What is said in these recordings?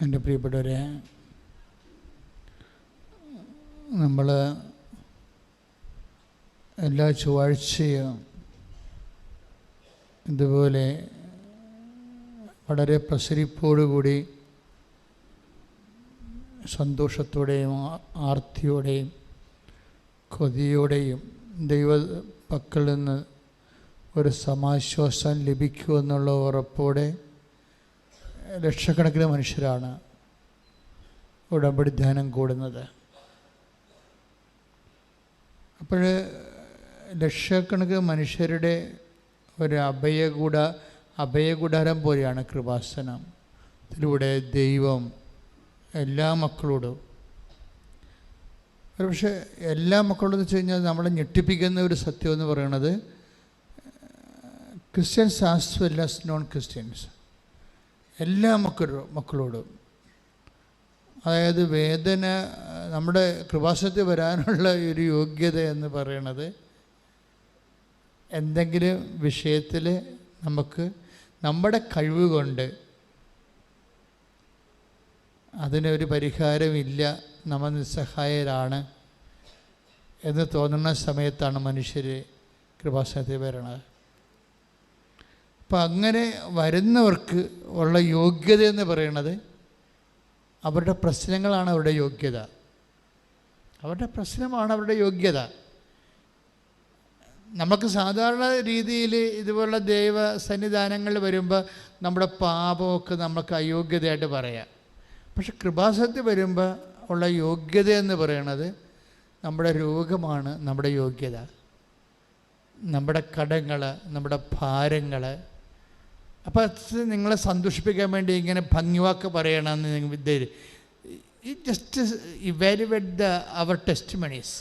എൻ്റെ പ്രിയപ്പെട്ടവരെ, നമ്മൾ എല്ലാ ചൊവ്വാഴ്ചയും ഇതുപോലെ വളരെ പ്രസരിപ്പോടുകൂടി സന്തോഷത്തോടെയും ആർത്തിയോടെയും കൊതിയോടെയും ദൈവ പക്കൽ നിന്ന് ഒരു സമാശ്വാസം ലഭിക്കുമെന്നുള്ള ഉറപ്പോടെ ലക്ഷക്കണക്കിന് മനുഷ്യരാണ് ഉടമ്പടി ധ്യാനം കൂടുന്നത്. അപ്പോൾ ലക്ഷക്കണക്കിന് മനുഷ്യരുടെ ഒരു അഭയകൂടാരം പോലെയാണ് കൃപാസനം. ഇതിലൂടെ ദൈവം എല്ലാ മക്കളോടും, പക്ഷേ എല്ലാ മക്കളോടെന്ന് വെച്ച് കഴിഞ്ഞാൽ നമ്മളെ ഞെട്ടിപ്പിക്കുന്ന ഒരു സത്യം എന്ന് പറയുന്നത്, Christians as well as non Christians, എല്ലാ മക്കളോടും, അതായത് വേദന, നമ്മുടെ കൃപാസനത്തിൽ വരാനുള്ള ഒരു യോഗ്യത എന്ന് പറയുന്നത് എന്തെങ്കിലും വിഷയത്തിൽ നമുക്ക് നമ്മുടെ കഴിവ് കൊണ്ട് അതിനൊരു പരിഹാരമില്ല, നമ്മൾ നിസ്സഹായരാണ് എന്ന് തോന്നുന്ന സമയത്താണ് മനുഷ്യർ കൃപാസനത്തിൽ വരണത്. അപ്പം അങ്ങനെ വരുന്നവർക്ക് ഉള്ള യോഗ്യത എന്ന് പറയുന്നത് അവരുടെ പ്രശ്നങ്ങളാണ് അവരുടെ യോഗ്യത. അവരുടെ പ്രശ്നമാണ് അവരുടെ യോഗ്യത. നമുക്ക് സാധാരണ രീതിയിൽ ഇതുപോലുള്ള ദൈവ സന്നിധാനങ്ങൾ വരുമ്പോൾ നമ്മുടെ പാപമൊക്കെ നമുക്ക് അയോഗ്യതയായിട്ട് പറയാം. പക്ഷെ കൃപാസനത്തിൽ വരുമ്പോൾ ഉള്ള യോഗ്യത എന്ന് പറയുന്നത് നമ്മുടെ രോഗമാണ് നമ്മുടെ യോഗ്യത, നമ്മുടെ കടങ്ങൾ, നമ്മുടെ ഭാരങ്ങൾ. അപ്പോൾ അത് നിങ്ങളെ സന്തോഷിപ്പിക്കാൻ വേണ്ടി ഇങ്ങനെ ഭംഗിവാക്ക് പറയണമെന്ന് നിങ്ങൾ ജസ്റ്റ് ഇവാലുവേറ്റ് അവർ ടെസ്റ്റിമണീസ്.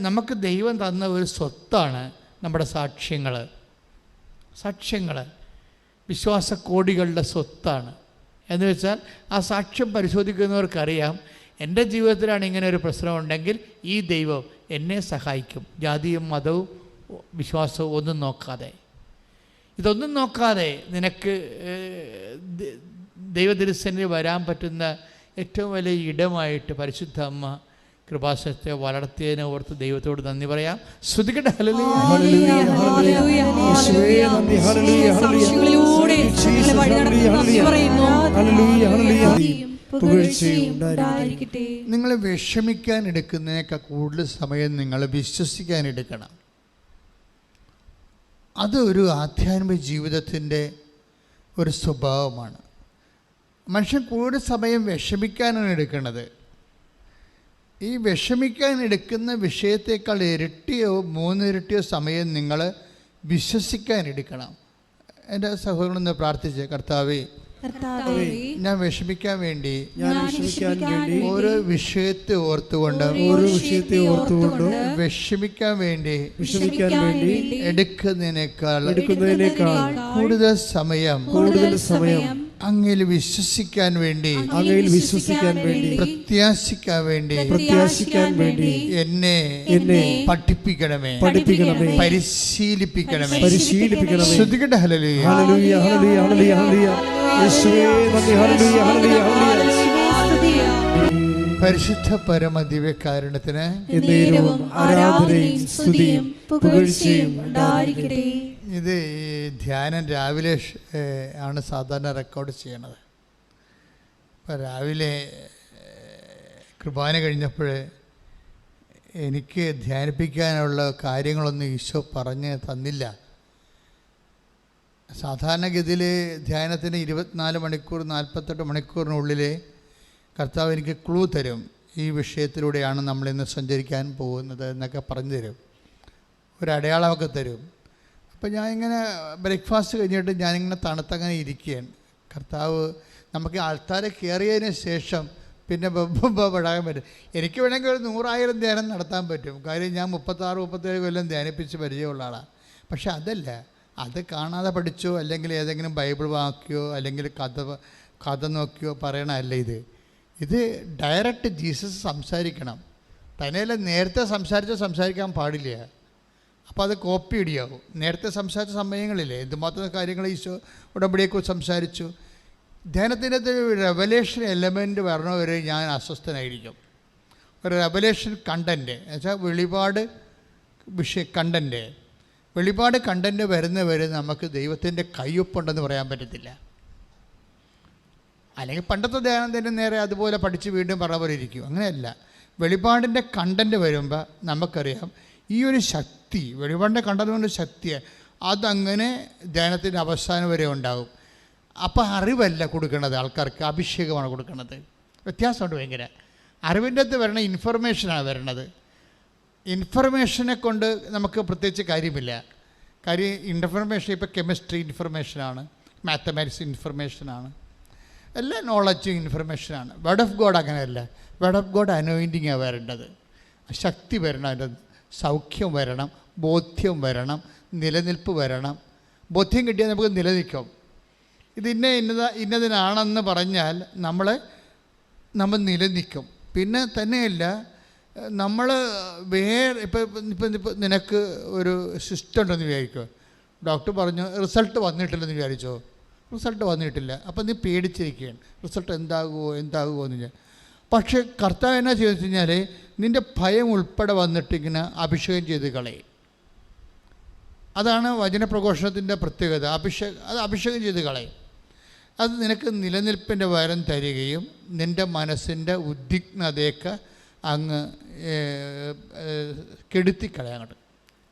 നമുക്ക് ദൈവം തന്ന ഒരു സ്വത്താണ് നമ്മുടെ സാക്ഷ്യങ്ങൾ വിശ്വാസക്കോടികളുടെ സ്വത്താണ്. എന്ന് വെച്ചാൽ ആ സാക്ഷ്യം പരിശോധിക്കുന്നവർക്കറിയാം, എൻ്റെ ജീവിതത്തിലാണ് ഇങ്ങനെ ഒരു പ്രശ്നമുണ്ടെങ്കിൽ ഈ ദൈവം എന്നെ സഹായിക്കും. ജാതിയും മതവും വിശ്വാസവും ഒന്നും നോക്കാതെ, ഇതൊന്നും നോക്കാതെ നിനക്ക് ദൈവതിരുസന്നിധിയിൽ വരാൻ പറ്റുന്ന ഏറ്റവും വലിയ ഇടമായിട്ട് പരിശുദ്ധ അമ്മ കൃപാസനത്തെ വളർത്തിയതിനെ ഓർത്ത് ദൈവത്തോട് നന്ദി പറയാം. ശ്രുതികട്ടെ ഹല്ലേലൂയ. നിങ്ങൾ വിഷമിക്കാൻ എടുക്കുന്നതിനേക്കാൾ കൂടുതൽ സമയം നിങ്ങൾ വിശ്വസിക്കാൻ എടുക്കണം. അത് ഒരു ആധ്യാത്മിക ജീവിതത്തിൻ്റെ ഒരു സ്വഭാവമാണ്. മനുഷ്യൻ കൂടുതൽ സമയം വിഷമിക്കാനാണ് എടുക്കുന്നത്. ഈ വിഷമിക്കാൻ എടുക്കുന്ന വിഷയത്തേക്കാൾ ഇരട്ടിയോ 3 ഇരട്ടിയോ സമയം നിങ്ങൾ വിശ്വസിക്കാൻ എടുക്കണം. എൻ്റെ സഹോദരനൊന്ന് പ്രാർത്ഥിച്ച്, കർത്താവേ, ഞാൻ വിഷമിക്കാൻ വേണ്ടി ഓരോ വിഷയത്തെ ഓർത്തുകൊണ്ട് വിഷമിക്കാൻ വേണ്ടി എടുക്കുന്നതിനേക്കാൾ കൂടുതൽ സമയം അങ്ങയിൽ വിശ്വസിക്കാൻ വേണ്ടി പ്രത്യാശിക്കാൻ വേണ്ടി എന്നെ പഠിപ്പിക്കണമേ, പരിശീലിപ്പിക്കണമേ. ശ്രുതികട്ടെ ഹല്ലേലൂയ. പരിശുദ്ധ പരമദിവ്യകാരുണ്യത്തിന് ഇത് ധ്യാനം രാവിലെ ആണ് സാധാരണ റെക്കോർഡ് ചെയ്യണത്. അപ്പം രാവിലെ കുർബാന കഴിഞ്ഞപ്പോൾ എനിക്ക് ധ്യാനിപ്പിക്കാനുള്ള കാര്യങ്ങളൊന്നും ഈശോ പറഞ്ഞ് തന്നില്ല. സാധാരണഗതിയിൽ ധ്യാനത്തിന് 24 മണിക്കൂർ 48 മണിക്കൂറിനുള്ളിൽ കർത്താവ് എനിക്ക് ക്ലൂ തരും, ഈ വിഷയത്തിലൂടെയാണ് നമ്മളിന്ന് സഞ്ചരിക്കാൻ പോകുന്നത് എന്നൊക്കെ പറഞ്ഞു തരും, ഒരു അടയാളമൊക്കെ തരും. അപ്പോൾ ഞാനിങ്ങനെ ബ്രേക്ക്ഫാസ്റ്റ് കഴിഞ്ഞിട്ട് ഞാനിങ്ങനെ തണുത്തങ്ങനെ ഇരിക്കുകയാണ്. കർത്താവ് നമുക്ക് ആൾക്കാരെ കയറിയതിന് ശേഷം പിന്നെ പെടാൻ പറ്റും. എനിക്ക് വേണമെങ്കിൽ ഒരു 100,000 ധ്യാനം നടത്താൻ പറ്റും. കാര്യം ഞാൻ 36-37 കൊല്ലം ധ്യാനിപ്പിച്ച് പരിചയമുള്ള ആളാണ്. പക്ഷെ അതല്ല, അത് കാണാതെ പഠിച്ചോ അല്ലെങ്കിൽ ഏതെങ്കിലും ബൈബിൾ വാക്കിയോ അല്ലെങ്കിൽ കഥ നോക്കിയോ പറയണമല്ല. ഇത് ഡയറക്റ്റ് ജീസസ് സംസാരിക്കണം. തന്നെയല്ല, നേരത്തെ സംസാരിക്കാൻ പാടില്ല. അപ്പോൾ അത് കോപ്പി ഇടിയാവും. നേരത്തെ സംസാരിച്ച സമയങ്ങളില്ലേ എന്തുമാത്രം കാര്യങ്ങൾ ഈശോ ഉടമ്പടിയെക്കുറിച്ച് സംസാരിച്ചു. ധ്യാനത്തിൻ്റെ ഒരു റെവലേഷൻ എലമെൻ്റ് വരണവരെ ഞാൻ അസ്വസ്ഥനായിരിക്കും. ഒരു റെവലേഷൻ കണ്ടൻറ്റ് എന്നുവെച്ചാൽ വെളിപാട് കണ്ടൻറ്റ് വരുന്നവരെ നമുക്ക് ദൈവത്തിൻ്റെ കയ്യൊപ്പുണ്ടെന്ന് പറയാൻ പറ്റത്തില്ല. അല്ലെങ്കിൽ പണ്ടത്തെ ധ്യാനത്തിൻ്റെ നേരെ അതുപോലെ പഠിച്ച് വീണ്ടും പറഞ്ഞ പോലെ ഇരിക്കും. അങ്ങനെയല്ല. വെളിപാടിൻ്റെ കണ്ടൻറ്റ് വരുമ്പോൾ നമുക്കറിയാം ഈ ഒരു ശക്തി, വെളിപാടിൻ്റെ കണ്ടതുകൊണ്ട് ശക്തി അതങ്ങനെ ധ്യാനത്തിൻ്റെ അവസാനം വരെ ഉണ്ടാകും. അപ്പോൾ അറിവല്ല കൊടുക്കുന്നത്, ആൾക്കാർക്ക് അഭിഷേകമാണ് കൊടുക്കുന്നത്. വ്യത്യാസമുണ്ട് ഭയങ്കര. അറിവിൻ്റെ അകത്ത് വരണ ഇൻഫർമേഷനാണ് വരണത്. ഇൻഫർമേഷനെ കൊണ്ട് നമുക്ക് പ്രത്യേകിച്ച് കാര്യമില്ല. ഇൻഫർമേഷൻ ഇപ്പോൾ കെമിസ്ട്രി ഇൻഫർമേഷനാണ്, മാത്തമാറ്റിക്സ് ഇൻഫർമേഷനാണ്, എല്ലാ നോളജും ഇൻഫർമേഷനാണ്. വേർഡ് ഓഫ് ഗോഡ് അങ്ങനെയല്ല. വേർഡ് ഓഫ് ഗോഡ് അനോയിൻറ്റിങ്ങാണ് വരേണ്ടത്. ശക്തി വരണം, അതിൻ്റെ സൗഖ്യം വരണം, ബോധ്യം വരണം, നിലനിൽപ്പ് വരണം. ബോധ്യം കിട്ടിയാൽ നമുക്ക് നിലനിൽക്കും. ഇത് ഇന്നതിനാണെന്ന് പറഞ്ഞാൽ നമ്മൾ നിലനിൽക്കും. പിന്നെ തന്നെയല്ല, നമ്മൾ ഇപ്പം നിനക്ക് ഒരു സിസ്റ്റം ഉണ്ടെന്ന് വിചാരിക്കുമോ. ഡോക്ടർ പറഞ്ഞു റിസൾട്ട് വന്നിട്ടില്ലെന്ന് വിചാരിച്ചോ. റിസൾട്ട് വന്നിട്ടില്ല, അപ്പം നീ പേടിച്ചിരിക്കുകയാണ് റിസൾട്ട് എന്താകുമോ എന്ന് ഞാൻ. പക്ഷേ കർത്താവ് എന്നാ ചെയ്തെന്ന് വെച്ച് കഴിഞ്ഞാൽ നിൻ്റെ ഭയം ഉൾപ്പെടെ വന്നിട്ടിങ്ങനെ അഭിഷേകം ചെയ്ത് കളയും. അതാണ് വചനപ്രഘോഷണത്തിൻ്റെ പ്രത്യേകത. അഭിഷേകം ചെയ്ത് കളയും. അത് നിനക്ക് നിലനിൽപ്പിൻ്റെ വരം തരികയും നിൻ്റെ മനസ്സിൻ്റെ ഉദ്വിഗ്നതയൊക്കെ അങ്ങ്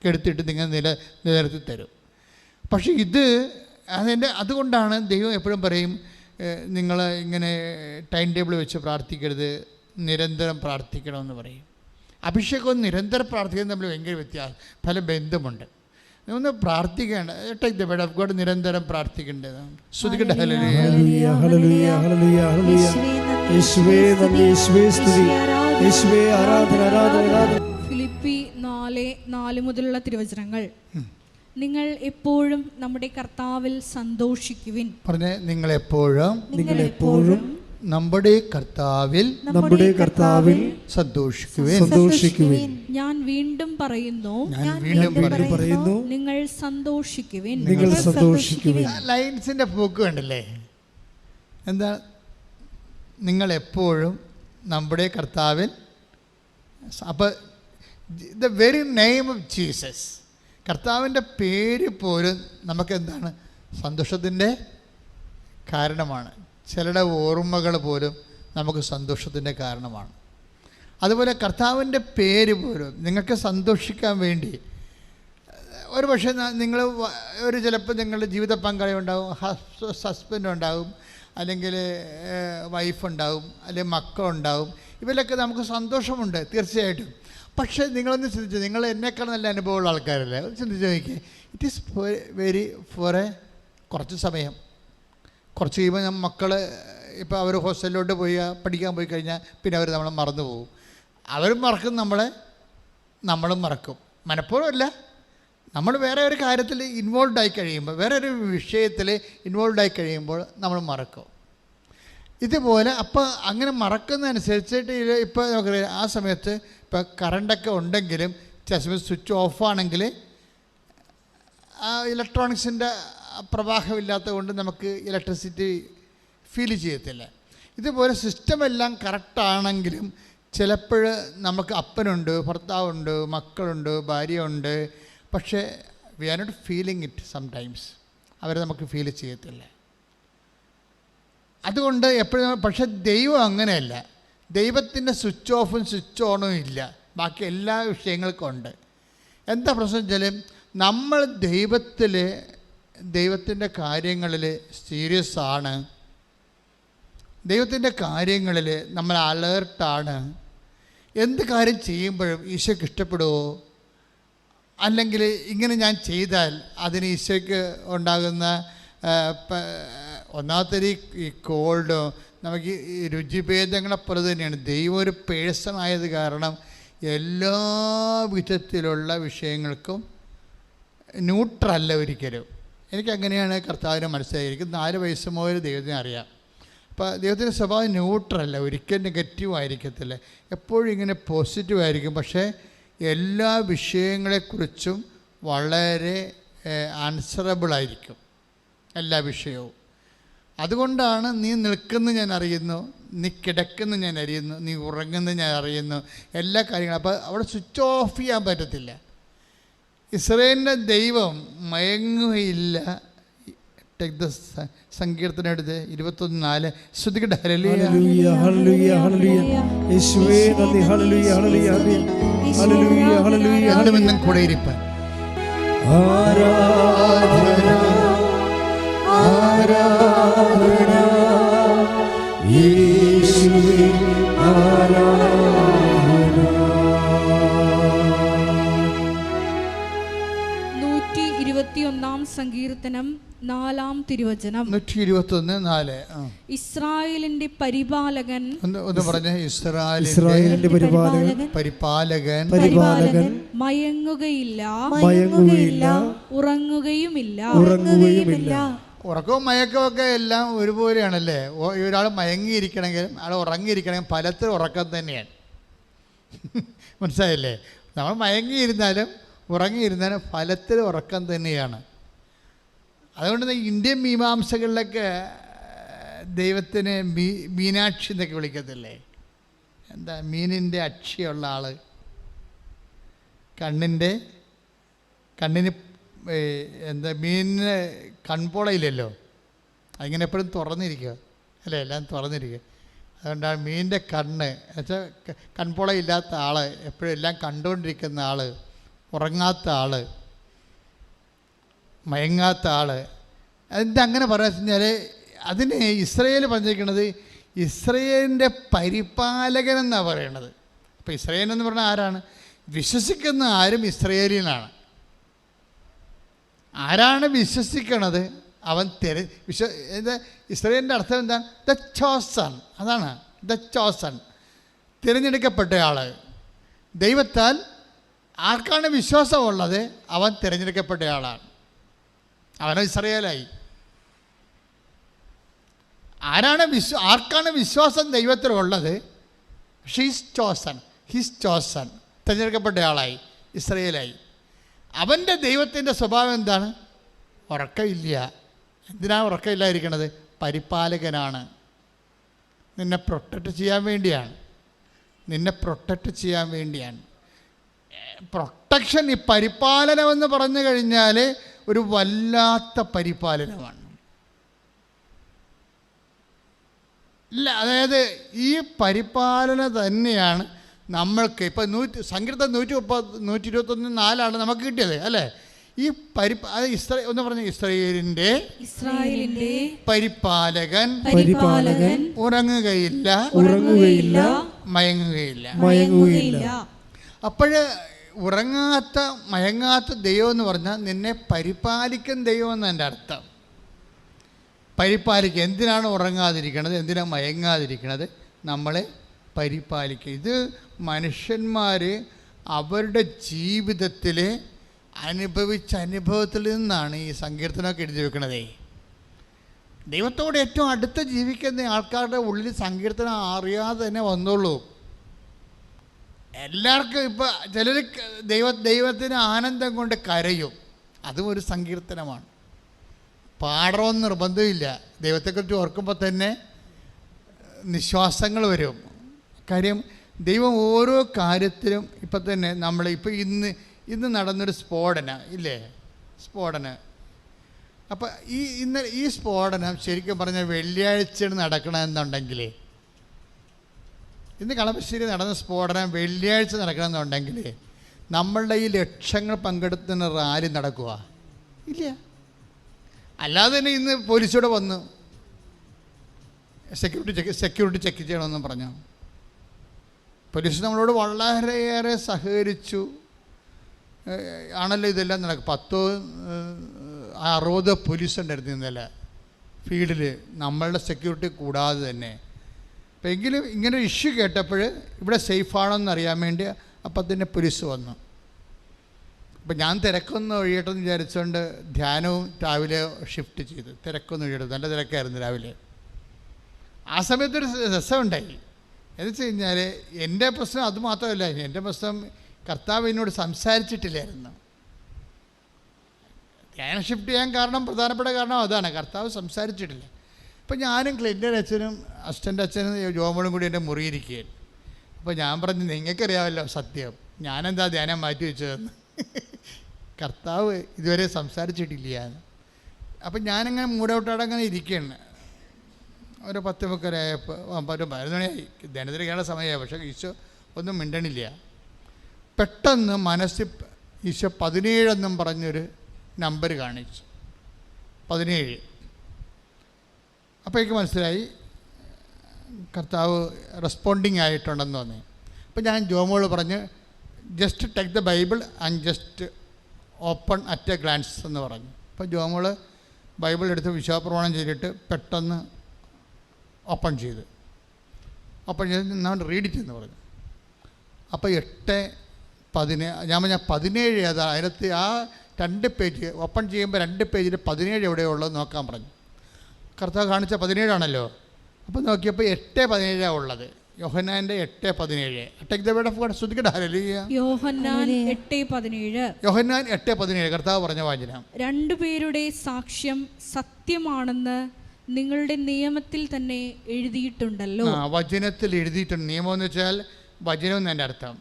കെടുത്തിട്ട് നിങ്ങൾ നിലനിർത്തി തരും. പക്ഷേ അതുകൊണ്ടാണ് ദൈവം എപ്പോഴും പറയും നിങ്ങൾ ഇങ്ങനെ ടൈം ടേബിൾ വെച്ച് പ്രാർത്ഥിക്കരുത്, നിരന്തരം പ്രാർത്ഥിക്കണമെന്ന് പറയും. അഭിഷേകവും നിരന്തരം പ്രാർത്ഥിക്കുന്നത് തമ്മിൽ ഭയങ്കര പല ബന്ധമുണ്ട്. ഒന്ന് പ്രാർത്ഥിക്കേണ്ട, take the word of God, നിരന്തരം പ്രാർത്ഥിക്കേണ്ടതാണ്. ശ്രുതിക്കട്ടെ ഹല്ലേലൂയ ഹല്ലേലൂയ ഹല്ലേലൂയ ഹല്ലേലൂയ. യേശുവേ നന്ദി, യേശുവേ സ്തുതി, യേശുവേ ആരാധന ആരാധന ആരാധന. ഫിലിപ്പി 4:4 മുതലുള്ള തിരുവചനങ്ങൾ. നിങ്ങൾ എപ്പോഴും നമ്മുടെ കർത്താവിൽ സന്തോഷിക്കുവിൻ. പറഞ്ഞേ, നിങ്ങൾ എപ്പോഴും നമ്മുടെ കർത്താവിൽ സന്തോഷിക്കുവിൻ. ഞാൻ വീണ്ടും പറയുന്നു നിങ്ങൾ സന്തോഷിക്കുവിൻ. ലൈൻസിന്റെ പോക്ക് കണ്ടല്ലേ? എന്താ? നിങ്ങൾ എപ്പോഴും നമ്മുടെ കർത്താവിൽ. അപ്പോൾ the very name of Jesus, കർത്താവിൻ്റെ പേര് പോലും നമുക്കെന്താണ്? സന്തോഷത്തിൻ്റെ കാരണമാണ്. ചിലരുടെ ഓർമ്മകൾ പോലും നമുക്ക് സന്തോഷത്തിൻ്റെ കാരണമാണ്. അതുപോലെ കർത്താവിൻ്റെ പേര് പോലും നിങ്ങൾക്ക് സന്തോഷിക്കാൻ വേണ്ടി. ഒരു പക്ഷേ നിങ്ങൾ ചിലപ്പോൾ നിങ്ങളുടെ ജീവിത പങ്കാളി ഉണ്ടാകും, ഹസ്ബൻഡ് ഉണ്ടാകും, അല്ലെങ്കിൽ വൈഫുണ്ടാകും, അല്ലെങ്കിൽ മക്കളുണ്ടാകും. ഇവരിലൊക്കെ നമുക്ക് സന്തോഷമുണ്ട് തീർച്ചയായിട്ടും. പക്ഷേ നിങ്ങളൊന്ന് ചിന്തിച്ചു, നിങ്ങൾ എന്നേക്കാൾ നല്ല അനുഭവമുള്ള ആൾക്കാരല്ലേ, ചിന്തിച്ച് നോക്കിയേ. ഇറ്റ് ഈസ് ഫോർ കുറച്ച് സമയം. കുറച്ച് കഴിയുമ്പോൾ മക്കൾ ഇപ്പോൾ അവർ ഹോസ്റ്റലിലോട്ട് പഠിക്കാൻ പോയി കഴിഞ്ഞാൽ പിന്നെ അവർ നമ്മളെ മറന്നു പോകും. അവരും മറക്കും, നമ്മളും മറക്കും. മനഃപൂർവ്വമല്ല, നമ്മൾ വേറെ ഒരു കാര്യത്തിൽ ഇൻവോൾവ് ആയി കഴിയുമ്പോൾ, വേറെ ഒരു വിഷയത്തിൽ ഇൻവോൾവ് ആയി കഴിയുമ്പോൾ നമ്മൾ മറക്കും. ഇതുപോലെ അപ്പോൾ അങ്ങനെ മറക്കുന്നതനുസരിച്ചിട്ട് ഇപ്പോൾ നമുക്കറിയാം, ആ സമയത്ത് ഇപ്പോൾ കറണ്ടൊക്കെ ഉണ്ടെങ്കിലും ചില സമയത്ത് സ്വിച്ച് ഓഫാണെങ്കിൽ ആ ഇലക്ട്രോണിക്സിൻ്റെ പ്രവാഹമില്ലാത്തത് കൊണ്ട് നമുക്ക് ഇലക്ട്രിസിറ്റി ഫീൽ ചെയ്യത്തില്ല. ഇതുപോലെ സിസ്റ്റമെല്ലാം കറക്റ്റാണെങ്കിലും ചിലപ്പോൾ നമുക്ക് അപ്പനുണ്ട്, ഭർത്താവുണ്ട്, മക്കളുണ്ട്, ഭാര്യയുണ്ട്, പക്ഷേ we are not feeling it sometimes. അവരെ നമുക്ക് ഫീൽ ചെയ്യത്തില്ല. അതുകൊണ്ട് എപ്പോഴും. പക്ഷെ ദൈവം അങ്ങനെയല്ല. ദൈവത്തിൻ്റെ സ്വിച്ച് ഓഫും സ്വിച്ച് ഓണും ഇല്ല, ബാക്കി എല്ലാ വിഷയങ്ങൾക്കും ഉണ്ട്. എന്താ പ്രശ്നം വെച്ചാൽ നമ്മൾ ദൈവത്തിൻ്റെ കാര്യങ്ങളിൽ സീരിയസ് ആണ്, ദൈവത്തിൻ്റെ കാര്യങ്ങളിൽ നമ്മൾ അലേർട്ടാണ്. എന്ത് കാര്യം ചെയ്യുമ്പോഴും ഈശോയ്ക്ക് ഇഷ്ടപ്പെടുമോ, അല്ലെങ്കിൽ ഇങ്ങനെ ഞാൻ ചെയ്താൽ അതിന് ഈശോയ്ക്ക് ഉണ്ടാകുന്ന ഒന്നാമത്തെ ഈ കോൾഡോ നമുക്ക് ഈ രുചിഭേദങ്ങളെപ്പോലെ തന്നെയാണ്. ദൈവം ഒരു പേഴ്സൺ ആയത് കാരണം എല്ലാ വിധത്തിലുള്ള വിഷയങ്ങൾക്കും ന്യൂട്രല്ല ഒരിക്കലും. എനിക്കങ്ങനെയാണ് കർത്താവിനെ മനസ്സിലായിരിക്കും. 4 വയസ്സ് മുതൽ ദൈവത്തിനെ അറിയാം. അപ്പോൾ ദൈവത്തിൻ്റെ സ്വഭാവം ന്യൂട്രല്ല, ഒരിക്കലും നെഗറ്റീവ് ആയിരിക്കത്തില്ല, എപ്പോഴും ഇങ്ങനെ പോസിറ്റീവ് ആയിരിക്കും. പക്ഷേ എല്ലാ വിഷയങ്ങളെക്കുറിച്ചും വളരെ ആൻസറബിളായിരിക്കും എല്ലാ വിഷയവും. അതുകൊണ്ടാണ് നീ നിൽക്കുന്ന ഞാൻ അറിയുന്നു, നീ കിടക്കുന്ന ഞാൻ അറിയുന്നു, നീ ഉറങ്ങുന്ന ഞാൻ അറിയുന്നു, എല്ലാ കാര്യങ്ങളും. അപ്പോൾ അവിടെ സ്വിച്ച് ഓഫ് ചെയ്യാൻ പറ്റത്തില്ല. ഇസ്രായേലിൻ്റെ ദൈവം മയങ്ങുകയില്ല. സങ്കീർത്തനം എടുത്ത് 21:4 ശ്രുതികട്ടെ. ഹല്ലേലൂയ ഹല്ലേലൂയ ഹല്ലേലൂയ യേശുവേ നന്ദി. ഹല്ലേലൂയ ഹല്ലേലൂയ ഹല്ലേലൂയ ഹല്ലേലൂയ ഹല്ലേലൂയ കൂടെ ഇരിപ്പാൻ. ആരാധന ആരാധന യേശുവേ ആരാധന. 121 സങ്കീർത്തനം 4-ാം തിരുവചനം. 121:4. ഇസ്രായേലിന്റെ പരിപാലകൻ. ഒന്ന് പറഞ്ഞേ. ഇസ്രായേലിന്റെ പരിപാലകൻ മയങ്ങുകയില്ല ഉറങ്ങുകയുമില്ല. ഉറക്കവും മയക്കവും ഒക്കെ എല്ലാം ഒരുപോലെയാണല്ലേ. ഒരാൾ മയങ്ങിയിരിക്കണമെങ്കിലും ആൾ ഉറങ്ങിയിരിക്കണമെങ്കിൽ ഫലത്തിൽ ഉറക്കം തന്നെയാണ്. മനസ്സിലായില്ലേ? നമ്മൾ മയങ്ങിയിരുന്നാലും ഉറങ്ങിയിരുന്നാലും ഫലത്തിൽ ഉറക്കം തന്നെയാണ്. അതുകൊണ്ട് ഇന്ത്യൻ മീമാംസകളിലൊക്കെ ദൈവത്തിന് മീനാക്ഷി എന്നൊക്കെ വിളിക്കത്തില്ലേ? എന്താ മീനിൻ്റെ അക്ഷിയുള്ള ആൾ, കണ്ണിന് എന്താ മീനിന് കൺപോളയില്ലല്ലോ, അതിങ്ങനെ എപ്പോഴും തുറന്നിരിക്കുക അല്ലേ, എല്ലാം തുറന്നിരിക്കുക. അതുകൊണ്ടാണ് മീനിൻ്റെ കണ്ണ് എന്നുവെച്ചാൽ കൺപോളയില്ലാത്ത ആൾ, എപ്പോഴും എല്ലാം കണ്ടുകൊണ്ടിരിക്കുന്ന ആൾ, ഉറങ്ങാത്ത ആൾ, മയങ്ങാത്ത ആൾ. അതിൻ്റെ അങ്ങനെ പറയാന്ന് വെച്ച് കഴിഞ്ഞാൽ അതിന് ഇസ്രായേൽ പറഞ്ഞിരിക്കുന്നത് ഇസ്രായേലിൻ്റെ പരിപാലകൻ എന്നാണ് പറയണത്. അപ്പോൾ ഇസ്രായേൽ എന്ന് പറഞ്ഞാൽ ആരാണ്? വിശ്വസിക്കുന്ന ആരും ഇസ്രായേലിനാണ്. ആരാണ് വിശ്വസിക്കണത് അവൻ ഇസ്രായേലിൻ്റെ അർത്ഥം എന്താണ്? The chosen. അതാണ് ദ ചോസൺ, തിരഞ്ഞെടുക്കപ്പെട്ട ആൾ. ദൈവത്താൽ ആർക്കാണ് വിശ്വാസമുള്ളത് അവൻ തിരഞ്ഞെടുക്കപ്പെട്ട ആളാണ്. അവനോ ഇസ്രായേലായി. ആർക്കാണ് വിശ്വാസം ദൈവത്തിലുള്ളത്? ഹിസ് ചോസൺ, തിരഞ്ഞെടുക്കപ്പെട്ട ആളായി, ഇസ്രായേലായി. അവൻ്റെ ദൈവത്തിൻ്റെ സ്വഭാവം എന്താണ്? ഉറക്കമില്ല. എന്തിനാണ് ഉറക്കമില്ലാതിരിക്കണത്? പരിപാലകനാണ്. നിന്നെ പ്രൊട്ടക്റ്റ് ചെയ്യാൻ വേണ്ടിയാണ്. പ്രൊട്ടക്ഷൻ, ഈ പരിപാലനമെന്ന് പറഞ്ഞു കഴിഞ്ഞാൽ ഒരു വല്ലാത്ത പരിപാലനമാണ്. ഇല്ല, അതായത് ഈ പരിപാലന തന്നെയാണ് നമ്മൾക്ക് ഇപ്പം സങ്കീർത്തനം 121:4 നമുക്ക് കിട്ടിയത് അല്ലേ? ഈ ഒന്ന് പറഞ്ഞ ഇസ്രായേലിന്റെ പരിപാലകൻ ഉറങ്ങുകയില്ല മയങ്ങുകയില്ല. അപ്പോഴ് ഉറങ്ങാത്ത മയങ്ങാത്ത ദൈവം എന്ന് പറഞ്ഞാൽ നിന്നെ പരിപാലിക്കുന്ന ദൈവം എന്നതിൻ്റെ അർത്ഥം. പരിപാലിക്കുക. എന്തിനാണ് ഉറങ്ങാതിരിക്കണത്, എന്തിനാണ് മയങ്ങാതിരിക്കണത്? നമ്മളെ പരിപാലിക്കുക. ഇത് മനുഷ്യന്മാർ അവരുടെ ജീവിതത്തിൽ അനുഭവിച്ച അനുഭവത്തിൽ നിന്നാണ് ഈ സങ്കീർത്തനമൊക്കെ എഴുതി വെക്കണതേ. ദൈവത്തോട് ഏറ്റവും അടുത്ത് ജീവിക്കുന്ന ആൾക്കാരുടെ ഉള്ളിൽ സങ്കീർത്തനം അറിയാതെ തന്നെ വന്നോളൂ. എല്ലാവർക്കും ഇപ്പോൾ ചിലർ ദൈവത്തിന് ആനന്ദം കൊണ്ട് കരയും, അതും ഒരു സങ്കീർത്തനമാണ്. പാടണമെന്ന് നിർബന്ധമില്ല. ദൈവത്തെക്കുറിച്ച് ഓർക്കുമ്പോൾ തന്നെ നിശ്വാസങ്ങൾ വരും. കാര്യം ദൈവം ഓരോ കാര്യത്തിലും ഇപ്പം തന്നെ നമ്മളിപ്പോൾ ഇന്ന് നടന്നൊരു സ്ഫോടനം ഇല്ലേ, സ്ഫോടനം. അപ്പം ഈ സ്ഫോടനം ശരിക്കും പറഞ്ഞാൽ വെള്ളിയാഴ്ചയാണ് നടക്കണമെന്നുണ്ടെങ്കിൽ, ഇന്ന് കളമശ്ശേരി നടന്ന സ്ഫോടനം വെള്ളിയാഴ്ച നടക്കണമെന്നുണ്ടെങ്കിൽ നമ്മളുടെ ഈ ലക്ഷങ്ങൾ പങ്കെടുത്തുന്ന റാലി നടക്കുക ഇല്ല. അല്ലാതെ തന്നെ ഇന്ന് പോലീസോടെ വന്നു സെക്യൂരിറ്റി ചെക്ക് ചെയ്യണമെന്ന് പറഞ്ഞു. പോലീസ് നമ്മളോട് വളരെയേറെ സഹകരിച്ചു ആണല്ലോ ഇതെല്ലാം നടക്കും. 10-60 പോലീസ് ഉണ്ടായിരുന്നു ഇന്നലെ ഫീൽഡിൽ, നമ്മളുടെ സെക്യൂരിറ്റി കൂടാതെ തന്നെ. അപ്പം എങ്കിലും ഇങ്ങനെ ഒരു ഇഷ്യൂ കേട്ടപ്പോൾ ഇവിടെ സേഫാണോന്ന് അറിയാൻ വേണ്ടി അപ്പം തന്നെ പോലീസ് വന്നു. അപ്പം ഞാൻ തിരക്കൊന്ന് ഒഴിയട്ടെന്ന് വിചാരിച്ചുകൊണ്ട് ധ്യാനവും രാവിലെ ഷിഫ്റ്റ് ചെയ്തു. തിരക്കൊന്ന് ഒഴിയട്ടെ, നല്ല തിരക്കായിരുന്നു രാവിലെ. ആ സമയത്തൊരു രസമുണ്ടായി. എന്ന് വെച്ച് കഴിഞ്ഞാൽ എൻ്റെ പ്രശ്നം അത് മാത്രമല്ല, എൻ്റെ പ്രശ്നം കർത്താവ് എന്നോട് സംസാരിച്ചിട്ടില്ലായിരുന്നു. ധ്യാനം ഷിഫ്റ്റ് ചെയ്യാൻ കാരണം, പ്രധാനപ്പെട്ട കാരണം അതാണ്, കർത്താവ് സംസാരിച്ചിട്ടില്ല. അപ്പോൾ ഞാനും ക്ലിൻ്റൻ അച്ഛനും അസിസ്റ്റൻ്റ് അച്ഛനും ജോമോളും കൂടി എൻ്റെ മുറിയിരിക്കുകയാണ്. അപ്പോൾ ഞാൻ പറഞ്ഞു, നിങ്ങൾക്കറിയാമല്ലോ സത്യം, ഞാനെന്താ ധ്യാനം മാറ്റി വെച്ചതെന്ന്. കർത്താവ് ഇതുവരെ സംസാരിച്ചിട്ടില്ല. അപ്പം ഞാനങ്ങനെ മൂടൗട്ടോടെ അങ്ങനെ ഇരിക്കുകയാണ്. ഒരു 10 മുക്കരായപ്പോൾ 11 മണിയായി, ധ്യാനത്തിന് കേട്ട സമയമായി. പക്ഷേ ഈശോ ഒന്നും മിണ്ടണില്ല. പെട്ടെന്ന് മനസ്സിൽ ഈശോ 17 എന്നും പറഞ്ഞൊരു നമ്പർ കാണിച്ചു. 17. അപ്പോൾ എനിക്ക് മനസ്സിലായി കർത്താവ് റെസ്പോണ്ടിങ് ആയിട്ടുണ്ടെന്ന് തോന്നി. അപ്പോൾ ഞാൻ ജോമോള് പറഞ്ഞ്, just take the Bible and just open at a glance എന്ന് പറഞ്ഞു. അപ്പോൾ ജോമോള് ബൈബിൾ എടുത്ത് വിശ്വാസപ്രമാണം ചെയ്തിട്ട് പെട്ടെന്ന് ഓപ്പൺ ചെയ്ത് നമ്മൾ റീഡ് ഇറ്റ് പറഞ്ഞു. അപ്പോൾ 8:17 ഞാൻ പറഞ്ഞ 17 ഏതാ അതിനകത്ത് ആ 2 പേജ് ഓപ്പൺ ചെയ്യുമ്പോൾ 2 പേജിൽ 17 എവിടെയുള്ളത് നോക്കാൻ പറഞ്ഞു. കർത്താവ് കാണിച്ച 17 ആണല്ലോ. അപ്പോൾ നോക്കിയപ്പോൾ 8:17 ഉള്ളത്. യോഹന്നാൻ്റെ 8:17. Take the word of God. ശ്രദ്ധിക്കട്ടെ. ഹല്ലേലൂയ. യോഹന്നാൻ 8:17. യോഹന്നാൻ 8:17 കർത്താവ് പറഞ്ഞ വചനം. 2 പേരുടെ സാക്ഷ്യം സത്യമാണെന്ന് നിങ്ങളുടെ നിയമത്തിൽ തന്നെ എഴുതിയിട്ടുണ്ടല്ലോ. വചനത്തിൽ എഴുതിയിട്ടുണ്ട്. നിയമം എന്ന് വെച്ചാൽ വചനം എന്നതിൻ്റെ അർത്ഥം.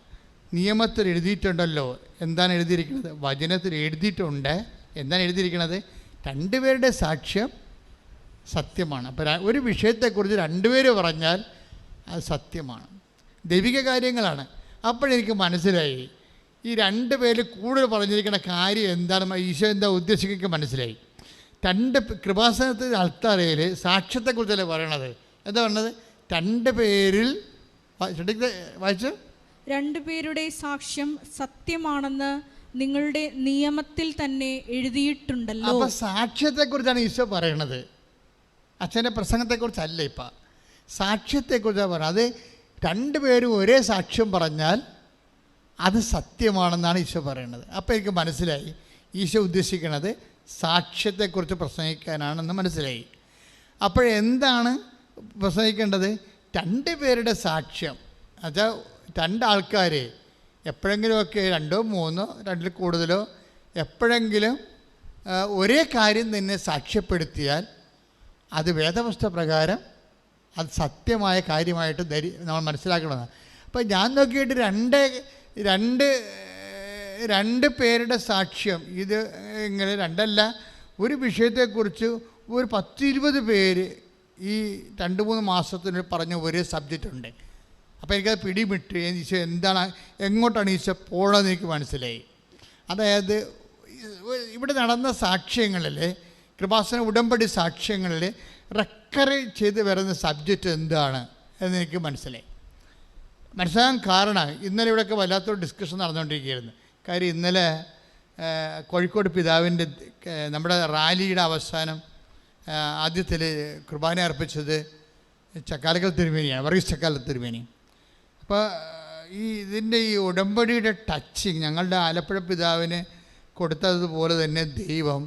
നിയമത്തിൽ എഴുതിയിട്ടുണ്ടല്ലോ. എന്താണ് എഴുതിയിരിക്കുന്നത്? വചനത്തിൽ എഴുതിയിട്ടുണ്ട്. എന്താണ് എഴുതിയിരിക്കുന്നത്? 2 പേരുടെ സാക്ഷ്യം സത്യമാണ്. അപ്പോൾ ഒരു വിഷയത്തെക്കുറിച്ച് 2 പേര് പറഞ്ഞാൽ അത് സത്യമാണ്, ദൈവിക കാര്യങ്ങളാണ്. അപ്പോഴെനിക്ക് മനസ്സിലായി ഈ 2 പേര് കൂടുതൽ പറഞ്ഞിരിക്കുന്ന കാര്യം എന്താണ്, ഈശോ എന്താ ഉദ്ദേശിക്കുക മനസ്സിലായി. 2 കൃപാസനത്തിൽ അൾത്താരയിൽ സാക്ഷ്യത്തെക്കുറിച്ചല്ലേ പറയണത്. എന്താ പറഞ്ഞത്? 2 പേരിൽ വായിച്ചു. 2 പേരുടെ സാക്ഷ്യം സത്യമാണെന്ന് നിങ്ങളുടെ നിയമത്തിൽ തന്നെ എഴുതിയിട്ടുണ്ടല്ലോ. അപ്പോൾ സാക്ഷ്യത്തെക്കുറിച്ചാണ് ഈശോ പറയണത്. അച്ഛൻ്റെ പ്രസംഗത്തെക്കുറിച്ചല്ല. ഇപ്പം സാക്ഷ്യത്തെക്കുറിച്ചാണ് പറയുന്നത്. അത് 2 പേരും ഒരേ സാക്ഷ്യം പറഞ്ഞാൽ അത് സത്യമാണെന്നാണ് ഈശോ പറയുന്നത്. അപ്പോൾ എനിക്ക് മനസ്സിലായി ഈശോ ഉദ്ദേശിക്കുന്നത് സാക്ഷ്യത്തെക്കുറിച്ച് പ്രസംഗിക്കാനാണെന്ന് മനസ്സിലായി. അപ്പോഴെന്താണ് പ്രസംഗിക്കേണ്ടത്? 2 പേരുടെ സാക്ഷ്യം. എന്നുവെച്ചാൽ 2 ആൾക്കാർ എപ്പോഴെങ്കിലുമൊക്കെ 2 3 2 കൂടുതലോ എപ്പോഴെങ്കിലും ഒരേ കാര്യം തന്നെ സാക്ഷ്യപ്പെടുത്തിയാൽ അത് വേദപുസ്തക പ്രകാരം അത് സത്യമായ കാര്യമായിട്ട് നമ്മൾ മനസ്സിലാക്കണമെന്ന്. അപ്പോൾ ഞാൻ നോക്കിയിട്ട് 2 പേരുടെ സാക്ഷ്യം ഇത് ഇങ്ങനെ 2 അല്ല, ഒരു വിഷയത്തെക്കുറിച്ച് ഒരു 10-20 പേര് ഈ 2-3 മാസത്തിന് പറഞ്ഞ ഒരേ സബ്ജക്റ്റ് ഉണ്ട്. അപ്പോൾ എനിക്കത് പിടിമിട്ട് ഈശോ എന്താണ് എങ്ങോട്ടാണ് ഈശോ പോകണമെന്ന് എനിക്ക് മനസ്സിലായി. അതായത് ഇവിടെ നടന്ന സാക്ഷ്യങ്ങളിൽ, കൃപാസന ഉടമ്പടി സാക്ഷ്യങ്ങളിൽ റെക്കറി ചെയ്ത് വരുന്ന സബ്ജക്റ്റ് എന്താണ് എന്നെനിക്ക് മനസ്സിലായി. മനസ്സിലാകാൻ കാരണം ഇന്നലെ ഇവിടെയൊക്കെ വല്ലാത്തൊരു ഡിസ്കഷൻ നടന്നുകൊണ്ടിരിക്കുകയായിരുന്നു. കാര്യം ഇന്നലെ കോഴിക്കോട് പിതാവിൻ്റെ നമ്മുടെ റാലിയുടെ അവസാനം ആദ്യത്തിൽ കുർബാന അർപ്പിച്ചത് ചക്കാലക്കൽ തിരുമേനിയാണ്, വർഗീസ് ചക്കാലക്കൽ തിരുമേനി. അപ്പോൾ ഇതിൻ്റെ ഈ ഉടമ്പടിയുടെ ടച്ചിങ് ഞങ്ങളുടെ ആലപ്പുഴ പിതാവിന് കൊടുത്തതുപോലെ തന്നെ ദൈവം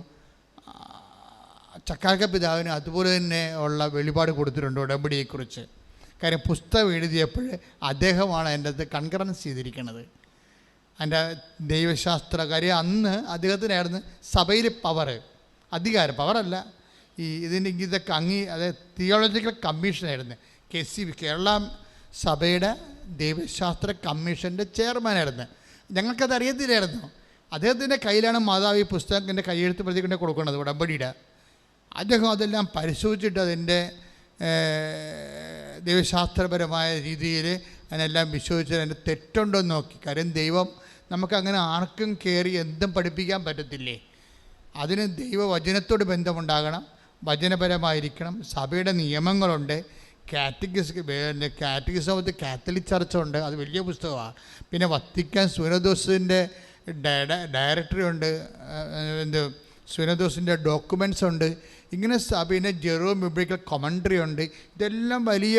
ചക്കാലക്കൽ പിതാവിന് അതുപോലെ തന്നെ ഉള്ള വെളിപാട് കൊടുത്തിട്ടുണ്ട് ഉടമ്പടിയെക്കുറിച്ച്. കാര്യം പുസ്തകം എഴുതിയപ്പോൾ അദ്ദേഹമാണ് അതിൻ്റെ അകത്ത് കൺകറൻസ് ചെയ്തിരിക്കുന്നത്. അതിൻ്റെ ദൈവശാസ്ത്ര കാര്യം അന്ന് അദ്ദേഹത്തിനായിരുന്നു സഭയിൽ അധികാരം, പവറല്ല, ഇതൊക്കെ അതായത് തിയോളജിക്കൽ കമ്മീഷനായിരുന്നു. KCB കേരള സഭയുടെ ദൈവശാസ്ത്ര കമ്മീഷൻ്റെ ചെയർമാനായിരുന്നു. ഞങ്ങൾക്കത് അറിയത്തില്ലായിരുന്നു. അദ്ദേഹത്തിൻ്റെ കയ്യിലാണ് മാതാവ് ഈ പുസ്തകത്തിൻ്റെ കയ്യെഴുത്ത് പ്രതികൊണ്ട് കൊടുക്കുന്നത് ഉടമ്പടിയുടെ. അദ്ദേഹം അതെല്ലാം പരിശോധിച്ചിട്ട് അതിൻ്റെ ദൈവശാസ്ത്രപരമായ രീതിയിൽ അതിനെല്ലാം വിശ്വസിച്ച് അതിൻ്റെ തെറ്റുണ്ടോ എന്ന് നോക്കി. കാര്യം ദൈവം നമുക്കങ്ങനെ ആർക്കും കയറി എന്തും പഠിപ്പിക്കാൻ പറ്റത്തില്ലേ. അതിന് ദൈവവചനത്തോട് ബന്ധമുണ്ടാകണം, വചനപരമായിരിക്കണം. സഭയുടെ നിയമങ്ങളുണ്ട്. കാറ്റഗിസം കാത്തലിക് ചർച്ചുണ്ട്, അത് വലിയ പുസ്തകമാണ്. പിന്നെ വത്തിക്കാൻ സുനദോസിൻ്റെ ഡയറക്ടറി ഉണ്ട്, സുനദോസിൻ്റെ ഡോക്യുമെൻറ്റ്സ് ഉണ്ട്. ഇങ്ങനെ പിന്നെ ജെറോം ബിബ്ലിക്കൽ കമൻട്രി ഉണ്ട്. ഇതെല്ലാം വലിയ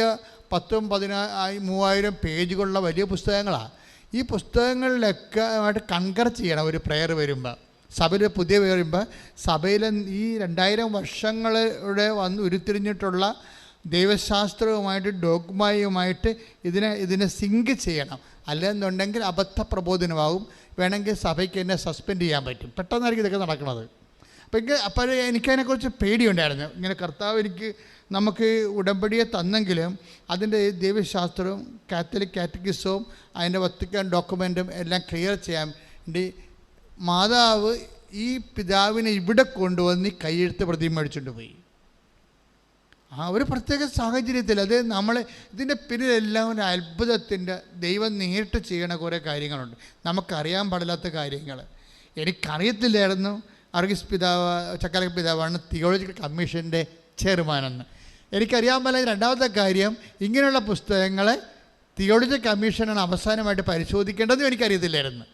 10,000-30,000 പേജുകളുള്ള വലിയ പുസ്തകങ്ങളാണ്. ഈ പുസ്തകങ്ങളിലൊക്കെ ആയിട്ട് കൺകർ ചെയ്യണം. ഒരു പ്രെയർ വരുമ്പോൾ, സഭയിൽ പുതിയ വരുമ്പോൾ, സഭയിലെ ഈ 2000 വർഷങ്ങളുടെ ഉരുത്തിരിഞ്ഞിട്ടുള്ള ദൈവശാസ്ത്രവുമായിട്ട് ഡോഗ്മയുമായിട്ട് ഇതിനെ സിങ്ക് ചെയ്യണം. അല്ലെന്നുണ്ടെങ്കിൽ അബദ്ധ പ്രബോധനമാകും. വേണമെങ്കിൽ സഭയ്ക്ക് എന്നെ സസ്പെൻഡ് ചെയ്യാൻ പറ്റും. പെട്ടെന്നായിരിക്കും ഇതൊക്കെ നടക്കുന്നത്. അപ്പോൾ എനിക്കതിനെക്കുറിച്ച് പേടിയുണ്ടായിരുന്നു. ഇങ്ങനെ കർത്താവ് നമുക്ക് ഉടമ്പടിയെ തന്നെങ്കിലും അതിൻ്റെ ദൈവശാസ്ത്രവും കാത്തലിക് കാറ്റക്കിസവും അതിൻ്റെ വത്തിക്കാൻ ഡോക്യുമെൻറ്റും എല്ലാം ക്ലിയർ ചെയ്യാൻ വേണ്ടി മാതാവ് ഈ പിതാവിനെ ഇവിടെ കൊണ്ടുവന്ന് കൈയെഴുത്ത് പ്രതിമ മേടിച്ചുകൊണ്ട് പോയി. ആ ഒരു പ്രത്യേക സാഹചര്യത്തിൽ അത് നമ്മൾ ഇതിൻ്റെ പിന്നിലെല്ലാം ഒരു അത്ഭുതത്തിൻ്റെ ദൈവം നേരിട്ട് ചെയ്യണ കുറേ കാര്യങ്ങളുണ്ട്, നമുക്കറിയാൻ പാടില്ലാത്ത കാര്യങ്ങൾ. എനിക്കറിയത്തില്ലായിരുന്നു അർഗീസ് പിതാവ്, ചക്കാലക പിതാവാണ് തിയോളജിക്കൽ കമ്മീഷൻ്റെ ചെയർമാനെന്ന്. എനിക്കറിയാൻ പാടില്ല. രണ്ടാമത്തെ കാര്യം, ഇങ്ങനെയുള്ള പുസ്തകങ്ങളെ തിയോളജിക്കൽ കമ്മീഷനാണ് അവസാനമായിട്ട് പരിശോധിക്കേണ്ടതെന്നും എനിക്കറിയത്തില്ലായിരുന്നു.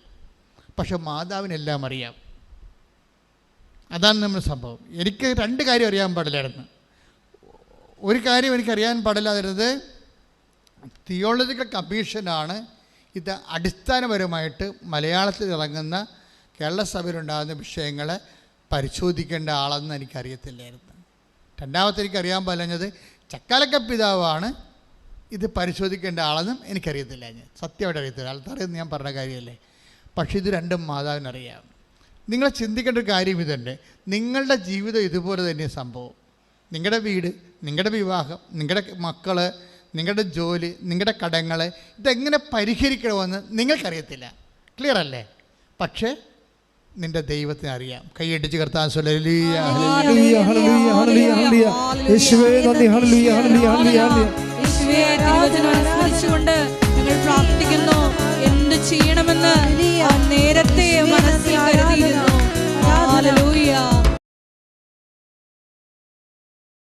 പക്ഷെ മാതാവിനെല്ലാം അറിയാം. അതാണ് നമ്മുടെ സംഭവം. എനിക്ക് രണ്ട് കാര്യം അറിയാൻ പാടില്ലായിരുന്നു. ഒരു കാര്യം എനിക്കറിയാൻ പാടില്ലാതിരുന്നത് തിയോളജിക്കൽ കമ്മീഷനാണ് ഇത് അടിസ്ഥാനപരമായിട്ട് മലയാളത്തിൽ ഇറങ്ങുന്ന കേരള സഭയിലുണ്ടാകുന്ന വിഷയങ്ങളെ പരിശോധിക്കേണ്ട ആളെന്ന് എനിക്കറിയത്തില്ലായിരുന്നു. രണ്ടാമത്തെ എനിക്കറിയാൻ പാടില്ലത് ചക്കാലക്ക പിതാവാണ് ഇത് പരിശോധിക്കേണ്ട ആളെന്നും എനിക്കറിയത്തില്ല. സത്യമായിട്ട് അറിയത്തില്ല. ആൾക്കാരെന്ന് ഞാൻ പറഞ്ഞ കാര്യമല്ലേ. പക്ഷേ ഇത് രണ്ടും മാതാവിനറിയാം. നിങ്ങൾ ചിന്തിക്കേണ്ട ഒരു കാര്യം ഇതുണ്ട്. നിങ്ങളുടെ ജീവിതം ഇതുപോലെ തന്നെ സംഭവം. നിങ്ങളുടെ വീട്, നിങ്ങളുടെ വിവാഹം, നിങ്ങളുടെ മക്കൾ, നിങ്ങളുടെ ജോലി, നിങ്ങളുടെ കടങ്ങൾ, ഇതെങ്ങനെ പരിഹരിക്കണമെന്ന് നിങ്ങൾക്കറിയത്തില്ല. ക്ലിയർ അല്ലേ? പക്ഷേ നിന്റെ ദൈവത്തിന് അറിയാം. കൈയടിച്ച് കർത്താൻ പ്രാർത്ഥിക്കുന്നു. എന്ത് ചെയ്യണമെന്ന്